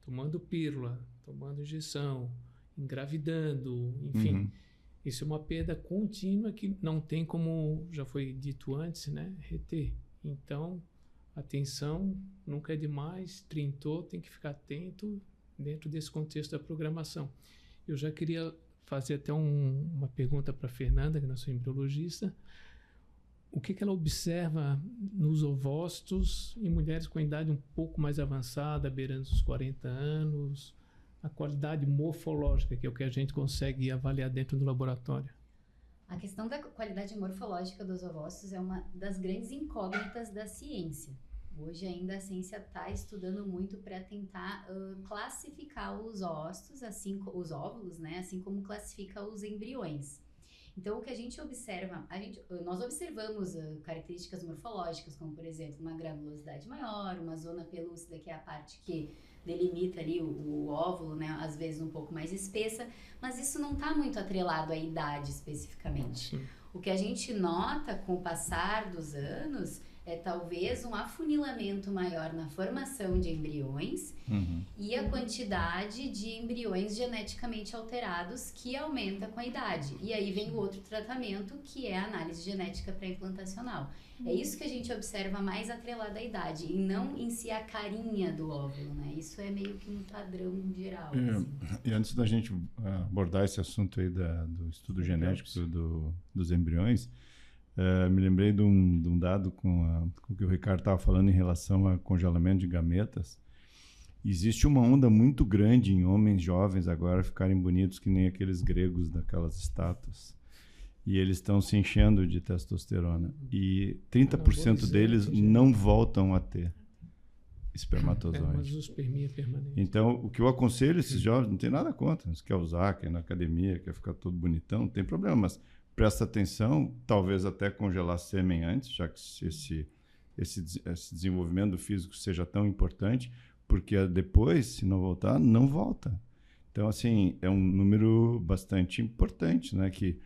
Tomando pílula, tomando injeção, engravidando, enfim. Uhum. Isso é uma perda contínua que não tem como, já foi dito antes, né, reter. Então, atenção, nunca é demais, trintou, tem que ficar atento dentro desse contexto da programação. Eu já queria fazer até uma pergunta para a Fernanda, que é nossa embriologista. O que ela observa nos ovócitos em mulheres com idade um pouco mais avançada, beirando os 40 anos, a qualidade morfológica, que é o que a gente consegue avaliar dentro do laboratório? A questão da qualidade morfológica dos ovócitos é uma das grandes incógnitas da ciência. Hoje ainda a ciência está estudando muito para tentar classificar os óvulos, os óvulos, né, assim como classifica os embriões. Então, o que a gente observa, nós observamos características morfológicas, como, por exemplo, uma granulosidade maior, uma zona pelúcida, que é a parte que delimita ali o óvulo, né, às vezes um pouco mais espessa, mas isso não está muito atrelado à idade especificamente. Sim. O que a gente nota com o passar dos anos é talvez um afunilamento maior na formação de embriões e a quantidade de embriões geneticamente alterados que aumenta com a idade. E aí vem o outro tratamento, que é a análise genética pré-implantacional. É isso que a gente observa mais atrelado à idade, e não em si a carinha do óvulo, né? Isso é meio que um padrão geral. Assim. E antes da gente abordar esse assunto aí do estudo genético dos embriões, me lembrei de um dado com o que o Ricardo estava falando em relação a congelamento de gametas. Existe uma onda muito grande em homens jovens agora ficarem bonitos que nem aqueles gregos daquelas estátuas. E eles estão se enchendo de testosterona. E 30% deles não voltam a ter espermatozoide. É uma zoospermia permanente. Então, o que eu aconselho esses jovens, não tem nada contra. Se quer usar, quer ir na academia, quer ficar todo bonitão, não tem problema. Mas presta atenção, talvez até congelar sêmen antes, já que esse desenvolvimento do físico seja tão importante, porque depois, se não voltar, não volta. Então, assim, é um número bastante importante, né? Que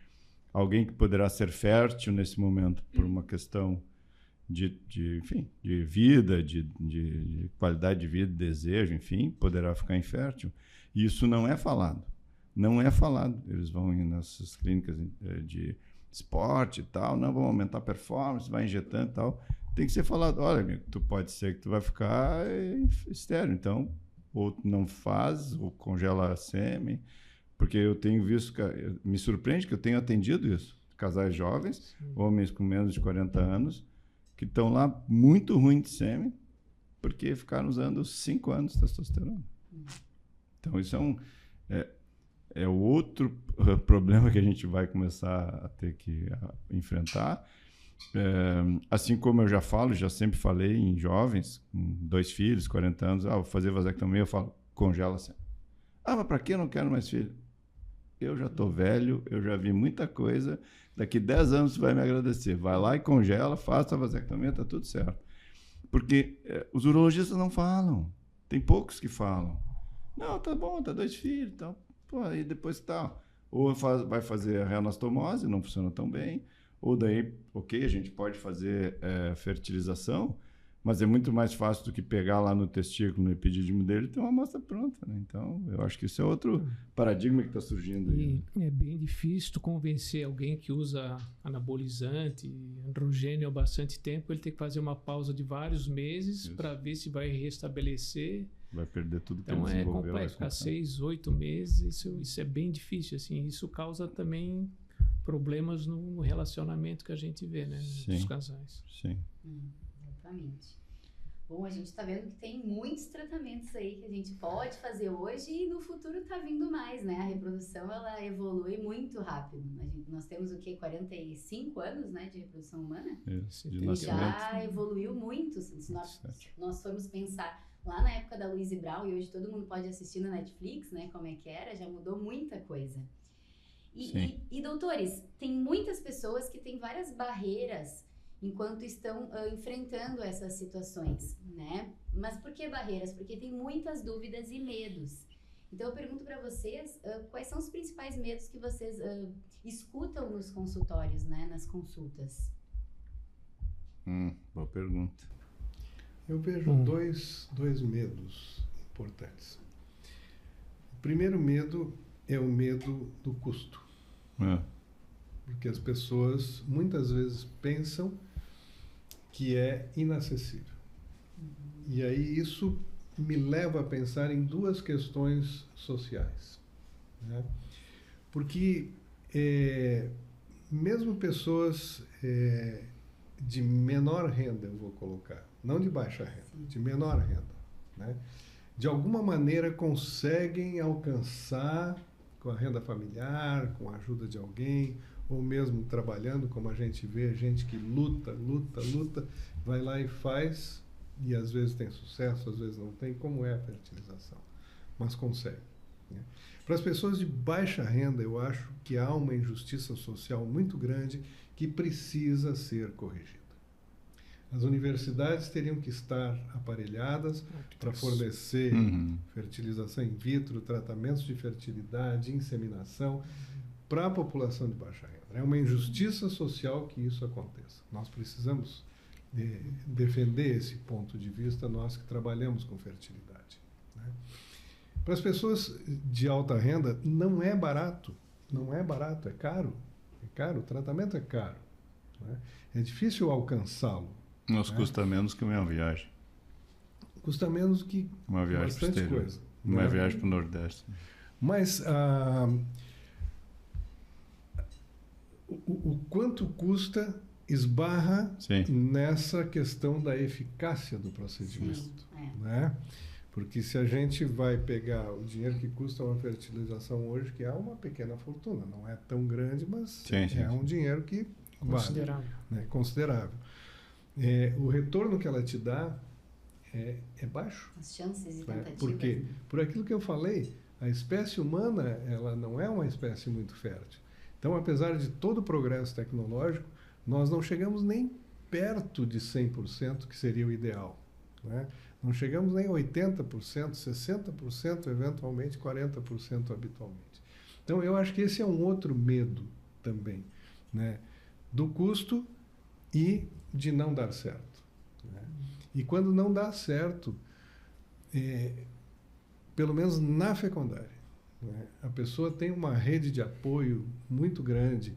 alguém que poderá ser fértil nesse momento por uma questão enfim, de vida, de qualidade de vida, de desejo, enfim, poderá ficar infértil. E isso não é falado. Não é falado. Eles vão nessas clínicas de esporte e tal, não vão aumentar a performance, vai injetando e tal. Tem que ser falado, olha, amigo, pode ser que tu vai ficar estéril, então, ou não faz, ou congela sêmen, porque eu tenho visto, me surpreende que eu tenho atendido isso, casais jovens, homens com menos de 40 anos, que estão lá muito ruim de sêmen, porque ficaram usando 5 anos de testosterona. Então, isso é outro problema que a gente vai começar a ter que enfrentar. Assim como eu já sempre falei em jovens, com 2 filhos, 40 anos, vou fazer vasectomia, eu falo, congela sempre. Mas para que eu não quero mais filho? Eu já estou velho, eu já vi muita coisa, daqui 10 anos você vai me agradecer. Vai lá e congela, faça a vasectomia, está tudo certo. Porque os urologistas não falam, tem poucos que falam. Não, tá bom, tá 2 filhos, então, pô, aí depois tal. Ou vai fazer a reanastomose, não funciona tão bem, ou daí, ok, a gente pode fazer fertilização, Mas é muito mais fácil do que pegar lá no testículo, no epidídimo dele, e ter uma amostra pronta, né? Então, eu acho que isso é outro paradigma que está surgindo aí. E é bem difícil tu convencer alguém que usa anabolizante, androgênio há bastante tempo, ele tem que fazer uma pausa de vários meses para ver se vai restabelecer. Vai perder tudo que Então ele é desenvolveu. complexo, ficar 6, 8 meses, isso é bem difícil, assim, isso causa também problemas no relacionamento que a gente vê, né, dos casais. Sim. Exatamente. Bom, a gente está vendo que tem muitos tratamentos aí que a gente pode fazer hoje e no futuro está vindo mais, né? A reprodução, ela evolui muito rápido. Nós temos o quê? 45 anos, né, de reprodução humana? Isso, de E nascimento. já evoluiu muito. Se nós formos pensar lá na época da Louise Brown, e hoje todo mundo pode assistir na Netflix, né, como é que era, já mudou muita coisa. E doutores, tem muitas pessoas que têm várias barreiras enquanto estão enfrentando essas situações, né? Mas por que barreiras? Porque tem muitas dúvidas e medos. Então eu pergunto para vocês, quais são os principais medos que vocês escutam nos consultórios, né, nas consultas? Boa pergunta. Eu vejo dois medos importantes. O primeiro medo é o medo do custo. Porque as pessoas muitas vezes pensam que é inacessível. E aí isso me leva a pensar em duas questões sociais, né? Porque mesmo pessoas de menor renda, eu vou colocar, não de baixa renda, de menor renda, né? De alguma maneira conseguem alcançar com a renda familiar, com a ajuda de alguém, ou mesmo trabalhando, como a gente vê, gente que luta, vai lá e faz, e às vezes tem sucesso, às vezes não tem, como é a fertilização, mas consegue, né? Para as pessoas de baixa renda, eu acho que há uma injustiça social muito grande que precisa ser corrigida. As universidades teriam que estar aparelhadas para fornecer fertilização in vitro, tratamentos de fertilidade, inseminação para a população de baixa renda. É uma injustiça social que isso aconteça. Nós precisamos defender esse ponto de vista, nós que trabalhamos com fertilidade, né? Para as pessoas de alta renda, não é barato, é caro, o tratamento é caro, né? É difícil alcançá-lo. Nos custa menos que uma viagem. Custa menos que uma viagem para o exterior. Uma viagem para o Nordeste. Mas o quanto custa esbarra nessa questão da eficácia do procedimento, né? Porque se a gente vai pegar o dinheiro que custa uma fertilização hoje, que é uma pequena fortuna, não é tão grande, mas um dinheiro que considerável, vale, né? Considerável. O retorno que ela te dá é baixo. As chances e tentativas. Por quê? Por aquilo que eu falei, a espécie humana, ela não é uma espécie muito fértil. Então, apesar de todo o progresso tecnológico, nós não chegamos nem perto de 100%, que seria o ideal, né? Não chegamos nem a 80%, 60%, eventualmente 40% habitualmente. Então, eu acho que esse é um outro medo também, né? Do custo e de não dar certo, né? E quando não dá certo, pelo menos na fecundária, né, a pessoa tem uma rede de apoio muito grande,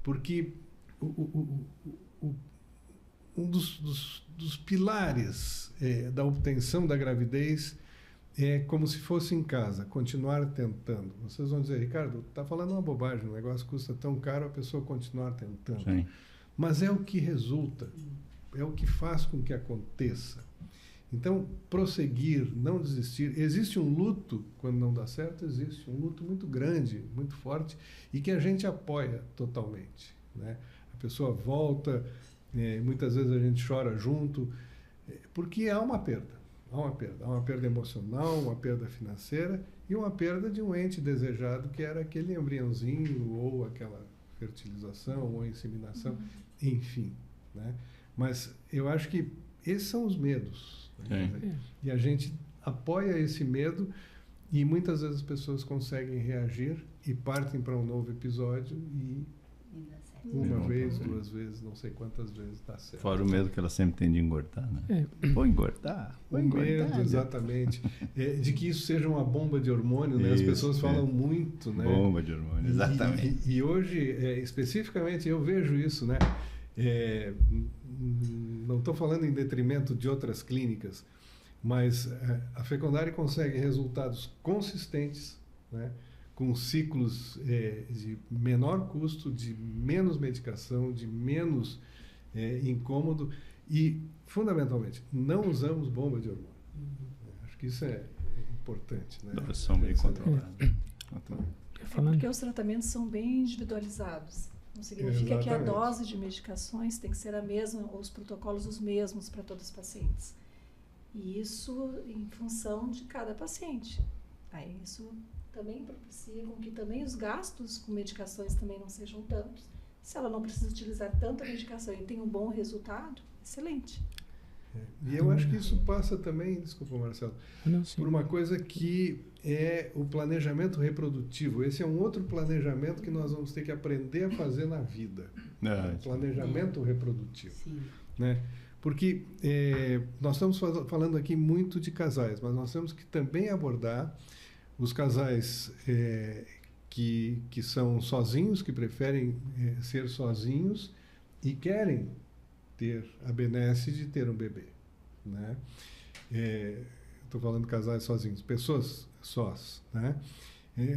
porque um dos pilares da obtenção da gravidez é como se fosse em casa, continuar tentando. Vocês vão dizer, Ricardo, está falando uma bobagem, o negócio custa tão caro, a pessoa continuar tentando. Sim. Mas é o que resulta, é o que faz com que aconteça. Então, prosseguir, não desistir. Existe um luto, quando não dá certo, existe um luto muito grande, muito forte, e que a gente apoia totalmente, né? A pessoa volta, muitas vezes a gente chora junto, porque há uma perda. Há uma perda emocional, uma perda financeira e uma perda de um ente desejado, que era aquele embriãozinho, ou aquela fertilização, ou inseminação, enfim, né? Mas eu acho que esses são os medos. E a gente apoia esse medo e muitas vezes as pessoas conseguem reagir e partem para um novo episódio uma vez, 2 vezes, não sei quantas vezes dá certo. Fora o medo que ela sempre tem de engordar, né? Vou engordar. O medo, exatamente, de que isso seja uma bomba de hormônio, né? As pessoas falam muito, né? Bomba de hormônio, exatamente. E hoje, especificamente, eu vejo isso, né? Não estou falando em detrimento de outras clínicas, mas a Fecondare consegue resultados consistentes, né? Com ciclos de menor custo, de menos medicação, de menos incômodo e, fundamentalmente, não usamos bomba de hormônio. Acho que isso é importante, né? São bem controlados. Porque os tratamentos são bem individualizados. Não significa que a dose de medicações tem que ser a mesma, ou os protocolos os mesmos para todos os pacientes. E isso em função de cada paciente. Aí isso também propicia com que também os gastos com medicações também não sejam tantos. Se ela não precisa utilizar tanta medicação e tem um bom resultado, excelente. E eu acho que isso passa também, desculpa, Marcelo, por uma coisa que é o planejamento reprodutivo. Esse é um outro planejamento que nós vamos ter que aprender a fazer na vida. Planejamento reprodutivo. Sim. Né? Porque nós estamos falando aqui muito de casais, mas nós temos que também abordar os casais que são sozinhos, que preferem ser sozinhos e querem ter a benesse de ter um bebê, né? Estou falando de casais sozinhos, pessoas sós, né?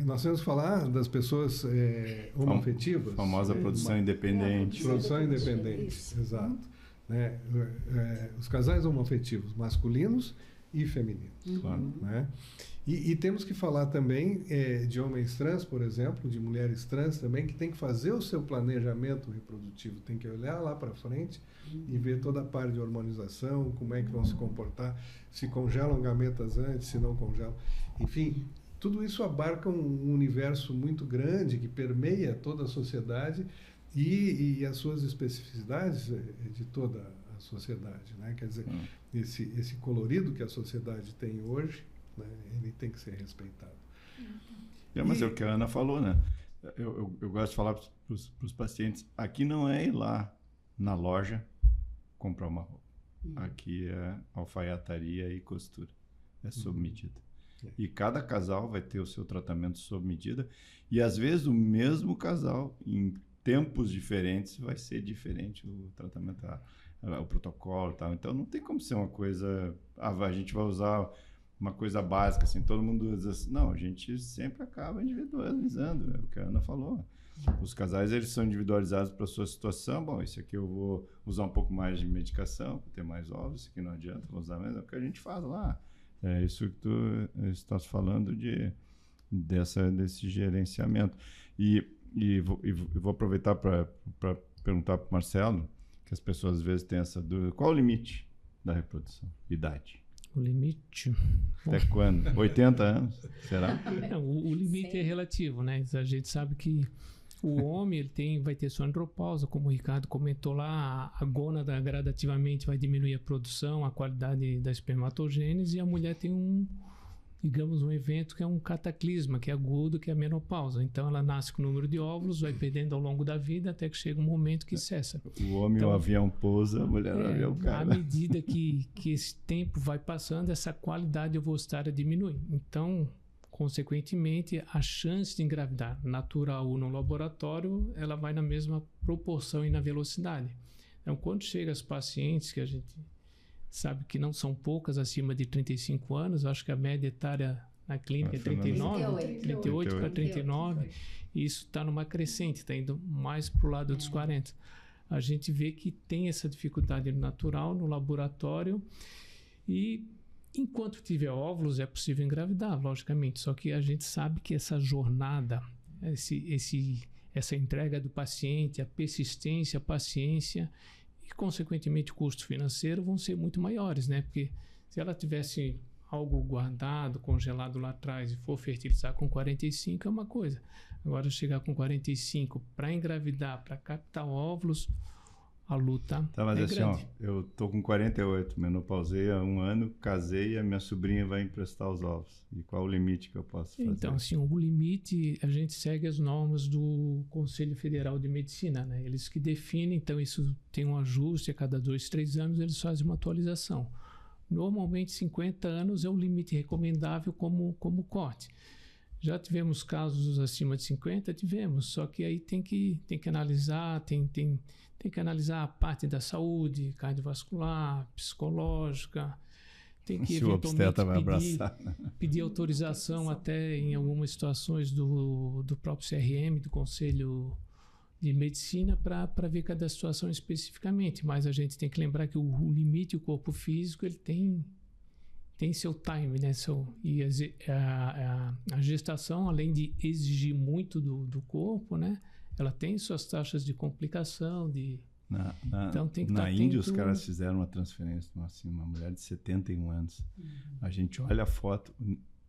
Nós temos que falar das pessoas homoafetivas. Famosa produção independente. Produção independente, exato. Né? Os casais homoafetivos, masculinos e femininos. Claro. Né? E temos que falar também de homens trans, por exemplo, de mulheres trans também, que tem que fazer o seu planejamento reprodutivo, tem que olhar lá para frente e ver toda a parte de hormonização, como é que vão se comportar, se congelam gametas antes, se não congelam. Enfim, tudo isso abarca um universo muito grande que permeia toda a sociedade e as suas especificidades de toda a sociedade, né? Quer dizer, esse colorido que a sociedade tem hoje, né, ele tem que ser respeitado. Mas é o que a Ana falou, né? Eu gosto de falar para os pacientes, aqui não é ir lá na loja comprar uma roupa. Aqui é alfaiataria e costura. É sob medida. E cada casal vai ter o seu tratamento sob medida. E às vezes o mesmo casal, em tempos diferentes, vai ser diferente o tratamento, o protocolo e tal. Então não tem como ser uma coisa... a gente vai usar uma coisa básica, assim, todo mundo diz assim, não, a gente sempre acaba individualizando, é o que a Ana falou. Os casais, eles são individualizados para a sua situação. Bom, esse aqui eu vou usar um pouco mais de medicação para ter mais ovos, esse aqui não adianta, vou usar menos, é o que a gente faz lá. É isso que tu estás falando desse gerenciamento. E vou aproveitar para perguntar para o Marcelo, que as pessoas às vezes têm essa dúvida, qual o limite da reprodução? Idade? O limite... Até quando? 80 anos? Será? O limite é relativo, né? A gente sabe que o homem vai ter sua andropausa, como o Ricardo comentou lá, a gônada gradativamente vai diminuir a produção, a qualidade da espermatogênese, e a mulher tem um evento que é um cataclisma, que é agudo, que é a menopausa. Então ela nasce com o número de óvulos, vai perdendo ao longo da vida até que chega um momento que cessa. O homem então, o avião pousa, a mulher o avião cai. À medida que esse tempo vai passando, essa qualidade ovocitária diminui. Então, consequentemente, a chance de engravidar natural ou no laboratório, ela vai na mesma proporção e na velocidade. Então, quando chega as pacientes que a gente sabe que não são poucas acima de 35 anos, acho que a média etária na clínica é 38 para 39, e isso está numa crescente, está indo mais para o lado dos 40. A gente vê que tem essa dificuldade no natural, no laboratório, e enquanto tiver óvulos é possível engravidar, logicamente, só que a gente sabe que essa jornada, essa entrega do paciente, a persistência, a paciência e, consequentemente, o custo financeiro vão ser muito maiores, né? Porque se ela tivesse algo guardado, congelado lá atrás e for fertilizar com 45 é uma coisa. Agora, chegar com 45 para engravidar, para captar óvulos, a luta Mas é assim, grande. eu tô com 48, menopausei há 1 ano, casei e a minha sobrinha vai emprestar os ovos. E qual o limite que eu posso fazer? Então, assim, o limite, a gente segue as normas do Conselho Federal de Medicina, né? Eles que definem, então isso tem um ajuste a cada 2, 3 anos, eles fazem uma atualização. Normalmente, 50 anos é o limite recomendável como corte. Já tivemos casos acima de 50? Tivemos, só que aí tem que analisar, tem que analisar a parte da saúde, cardiovascular, psicológica, tem que Se o obstetra vai eventualmente abraçar. pedir autorização até em algumas situações do próprio CRM, do Conselho de Medicina, para ver cada situação especificamente. Mas a gente tem que lembrar que o limite, o corpo físico, ele tem seu time, né? E a gestação, além de exigir muito do corpo, né? Ela tem suas taxas de complicação, então tem que na Índia, os caras fizeram uma transferência, uma mulher de 71 anos. A gente olha a foto,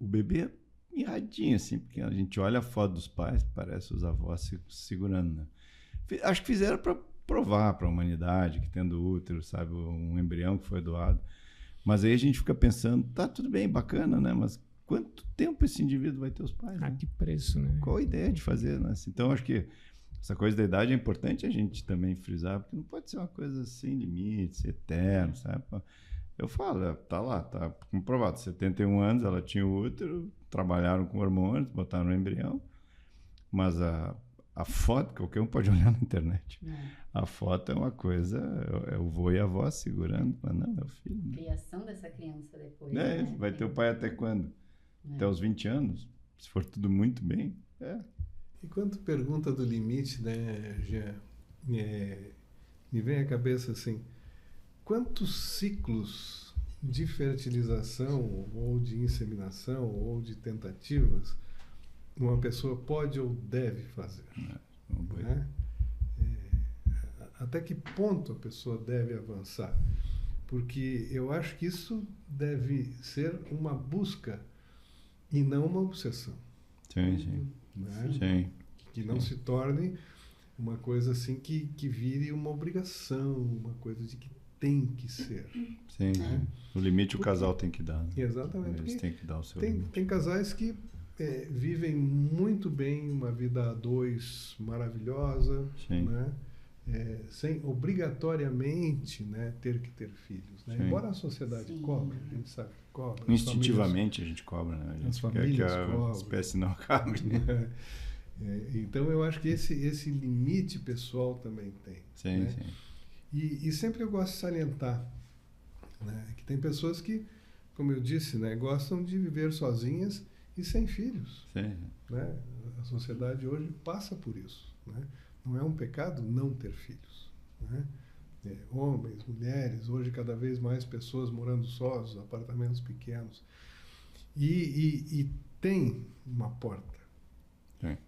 o bebê é mirradinho, assim, porque a gente olha a foto dos pais, parece os avós se segurando, né? Acho que fizeram para provar para a humanidade que tendo útero, sabe, um embrião que foi doado. Mas aí a gente fica pensando, tá tudo bem, bacana, né? Mas quanto tempo esse indivíduo vai ter os pais? A Né? que preço, né? Qual a ideia de fazer, né? Então, acho que essa coisa da idade é importante a gente também frisar, porque não pode ser uma coisa sem limites, eterno, sabe? Eu falo, tá lá, tá comprovado. 71 anos, ela tinha o útero, trabalharam com hormônios, botaram no embrião, mas a foto, qualquer um pode olhar na internet. A foto é uma coisa, é o vô e a avó segurando, mas não, é o filho. Né? Criação dessa criança depois. É, né? vai ter o pai até quando? Até os 20 anos? Se for tudo muito bem, E quando pergunta do limite, né, Jean, me vem à cabeça assim, quantos ciclos de fertilização ou de inseminação ou de tentativas uma pessoa pode ou deve fazer? Né? Até que ponto a pessoa deve avançar? Porque eu acho que isso deve ser uma busca e não uma obsessão. Sim. Né? Sim. Que não se torne uma coisa assim que vire uma obrigação, uma coisa de que tem que ser. Sim. O limite o casal tem que dar. Né? Exatamente. Eles têm que dar o seu limite. Tem casais que vivem muito bem uma vida a dois maravilhosa, né? Sem obrigatoriamente, né, ter que ter filhos. Né? Embora a sociedade cobre, a gente sabe que cobra. Instintivamente a gente cobra, né? A gente quer que a espécie não acabe. Né? Então eu acho que esse limite pessoal também tem. Sim, né? sim. E sempre eu gosto de salientar, né, que tem pessoas que, como eu disse, né, gostam de viver sozinhas e sem filhos. Sim. Né? A sociedade hoje passa por isso. Né? Não é um pecado não ter filhos. Né? Homens, mulheres, hoje cada vez mais pessoas morando sós, apartamentos pequenos. E tem uma porta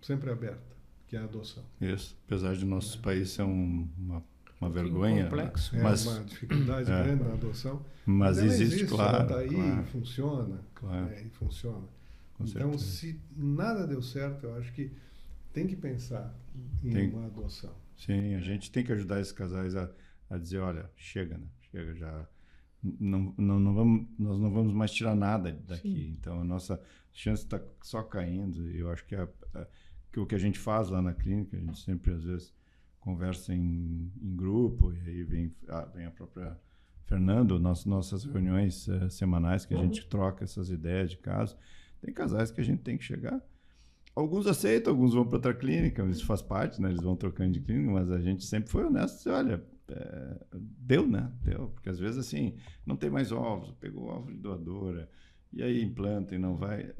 sempre aberta, que é a adoção. Isso. Apesar de nossos países ser uma vergonha, complexo. mas uma dificuldade grande na adoção. Mas ela existe, claro. Ela está aí, claro. Funciona. Claro. E funciona. Com Então, certeza. se nada deu certo, eu acho que tem que pensar em uma adoção. Sim, a gente tem que ajudar esses casais a dizer, olha, chega, né? Chega já. Nós não vamos mais tirar nada daqui. Sim. Então, a nossa chance está só caindo. E eu acho que o que a gente faz lá na clínica, a gente sempre, às vezes, conversa em grupo, e aí vem a própria Fernando, nossas reuniões semanais, que a gente troca essas ideias de caso. Tem casais que a gente tem que chegar. Alguns aceitam, alguns vão para outra clínica, isso faz parte, né? Eles vão trocando de clínica, mas a gente sempre foi honesto e disse, olha, deu, né? Deu, porque às vezes assim, não tem mais ovos, pegou ovo de doadora, e aí implanta e não vai.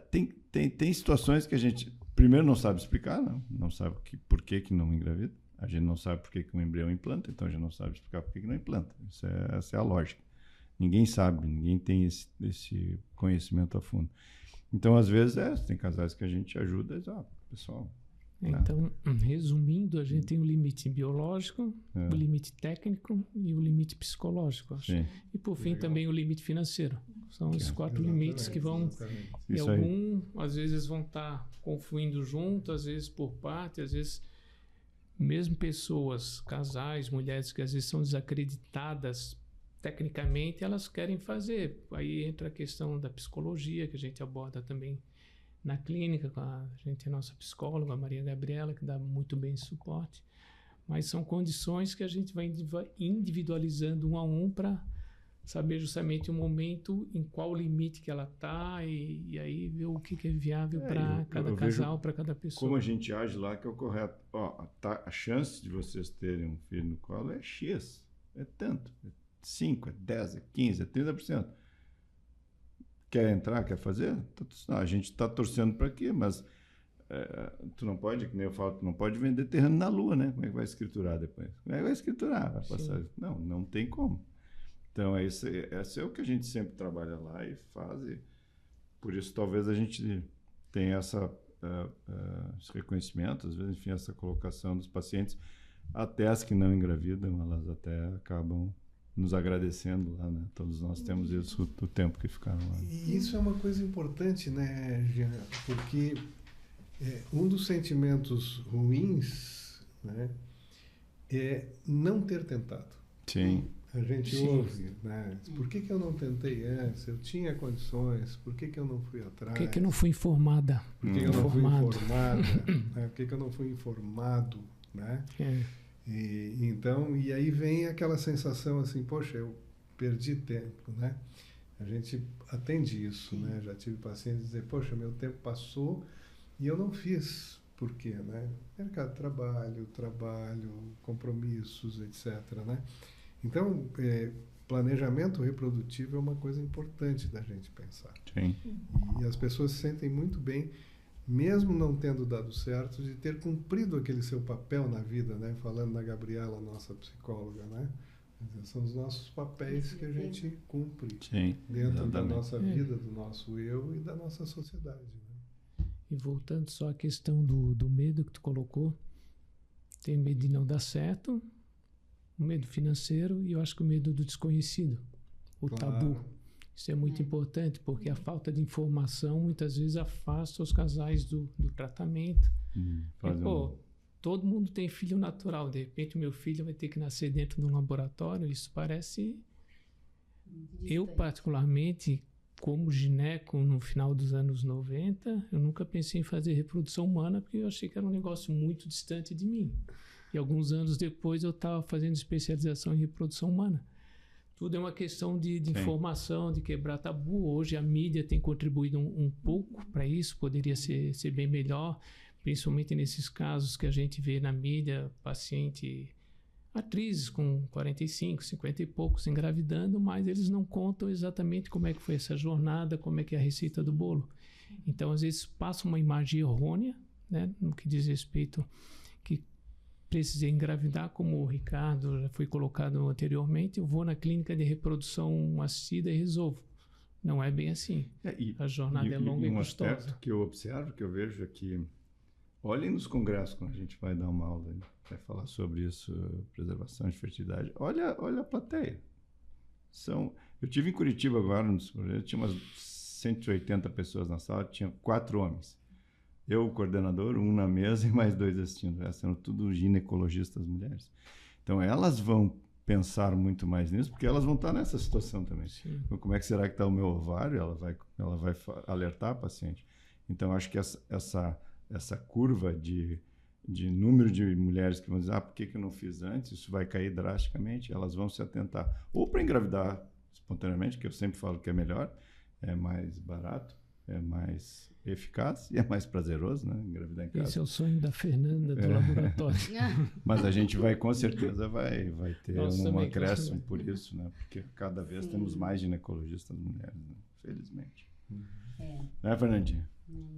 Tem situações que a gente, primeiro, não sabe explicar, não sabe por que não engravida, a gente não sabe por que um embrião implanta, então a gente não sabe explicar por que não implanta. Essa é a lógica. Ninguém sabe, ninguém tem esse conhecimento a fundo. Então, às vezes, tem casais que a gente ajuda e diz, pessoal... Então, resumindo, a gente tem o limite biológico, o limite técnico e o limite psicológico, acho. Sim. E, por fim, também o limite financeiro. São os 4 limites que vão... E às vezes, vão estar confluindo junto, às vezes por parte, às vezes mesmo pessoas, casais, mulheres que às vezes são desacreditadas tecnicamente, elas querem fazer. Aí entra a questão da psicologia, que a gente aborda também na clínica, a gente é nossa psicóloga, a Maria Gabriela, que dá muito bem esse suporte. Mas são condições que a gente vai individualizando um a um para saber justamente o momento em qual limite que ela está e aí ver o que é viável para cada casal, para cada pessoa. Como a gente age lá que é o correto. A chance de vocês terem um filho no colo é X, é tanto. É 5, é 10, é 15, é 30%. Quer entrar, quer fazer? A gente está torcendo para quê? Mas tu não pode, que nem eu falo, tu não pode vender terreno na lua, né? Como é que vai escriturar depois? Como é que vai escriturar? Vai passar? Não tem como. Então, esse é o que a gente sempre trabalha lá e faz. E por isso, talvez a gente tenha esse reconhecimento, às vezes, enfim, essa colocação dos pacientes, até as que não engravidam, elas até acabam nos agradecendo lá, né? Todos nós temos isso do tempo que ficaram lá. E isso é uma coisa importante, né, Jean? Porque um dos sentimentos ruins, né, é não ter tentado. Sim. A gente ouve, né? Por que eu não tentei antes? Eu tinha condições, por que eu não fui atrás? Por que eu não fui informada? Por que eu não fui informada? Né? Por que eu não fui informado? Né? E aí vem aquela sensação assim, poxa, eu perdi tempo, né? A gente atende isso, né? Já tive pacientes dizer, poxa, meu tempo passou e eu não fiz. Por quê, né? Mercado de trabalho, compromissos, etc., né? Então, planejamento reprodutivo é uma coisa importante da gente pensar. Sim. E as pessoas se sentem muito bem, mesmo não tendo dado certo, de ter cumprido aquele seu papel na vida, né? Falando da Gabriela, nossa psicóloga, né? São os nossos papéis que a gente cumpre dentro da nossa vida, do nosso eu e da nossa sociedade. Né? E voltando só à questão do medo que tu colocou, tem medo de não dar certo, o medo financeiro e eu acho que o medo do desconhecido, o tabu. Isso é muito importante, porque a falta de informação muitas vezes afasta os casais do tratamento. Todo mundo tem filho natural, de repente o meu filho vai ter que nascer dentro de um laboratório, isso parece... Eu particularmente, como gineco no final dos anos 90, eu nunca pensei em fazer reprodução humana, porque eu achei que era um negócio muito distante de mim. E alguns anos depois eu estava fazendo especialização em reprodução humana. Tudo é uma questão de informação, de quebrar tabu. Hoje a mídia tem contribuído um pouco para isso, poderia ser bem melhor, principalmente nesses casos que a gente vê na mídia, atrizes com 45, 50 e poucos engravidando, mas eles não contam exatamente como é que foi essa jornada, como é que é a receita do bolo. Então, às vezes, passa uma imagem errônea, né, no que diz respeito que precisei engravidar, como o Ricardo já foi colocado anteriormente, eu vou na clínica de reprodução assistida e resolvo. Não é bem assim. A jornada é longa e custosa. Um aspecto que eu observo, que eu vejo aqui, olhem nos congressos quando a gente vai dar uma aula, vai falar sobre isso, preservação de fertilidade. Olha a plateia. Eu tive em Curitiba agora, tinha umas 180 pessoas na sala, tinha 4 homens. Eu, o coordenador, um na mesa e mais 2 assistindo. Essas eram tudo ginecologistas mulheres. Então, elas vão pensar muito mais nisso, porque elas vão estar nessa situação também. Então, como é que será que está o meu ovário? Ela vai alertar a paciente. Então, acho que essa curva de número de mulheres que vão dizer, por que eu não fiz antes? Isso vai cair drasticamente. Elas vão se atentar ou para engravidar espontaneamente, que eu sempre falo que é melhor, é mais barato, é mais eficaz e é mais prazeroso, né? Engravidar em casa. Esse é o sonho da Fernanda do laboratório. Mas a gente com certeza vai ter um acréscimo por isso, né? Porque cada vez temos mais ginecologistas mulheres, né? Felizmente. Né, Fernandinha?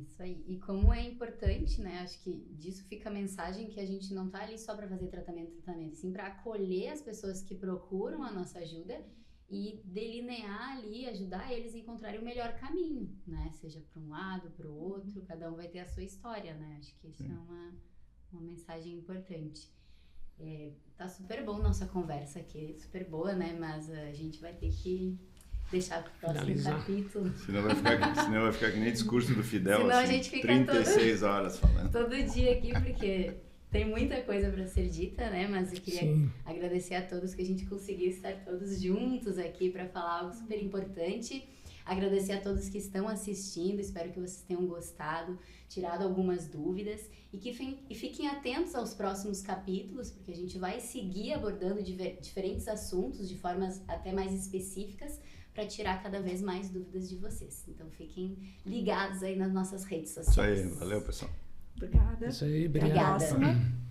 Isso aí. E como é importante, né? Acho que disso fica a mensagem que a gente não tá ali só para fazer tratamento, sim para acolher as pessoas que procuram a nossa ajuda e delinear ali, ajudar eles a encontrarem o melhor caminho, né? Seja para um lado, para o outro, cada um vai ter a sua história, né? Acho que isso é uma mensagem importante. Tá super bom nossa conversa aqui, super boa, né? Mas a gente vai ter que deixar para o próximo capítulo. Senão vai ficar que nem discurso do Fidel, senão assim, a gente fica 36 horas falando. Todo dia aqui, porque Tem muita coisa para ser dita, né? Mas eu queria Sim. agradecer a todos que a gente conseguiu estar todos juntos aqui para falar algo super importante. Agradecer a todos que estão assistindo, espero que vocês tenham gostado, tirado algumas dúvidas e fiquem atentos aos próximos capítulos, porque a gente vai seguir abordando diferentes assuntos de formas até mais específicas para tirar cada vez mais dúvidas de vocês. Então fiquem ligados aí nas nossas redes sociais. Isso aí, valeu pessoal. Obrigada. Isso aí, obrigado. Obrigada. Até a próxima.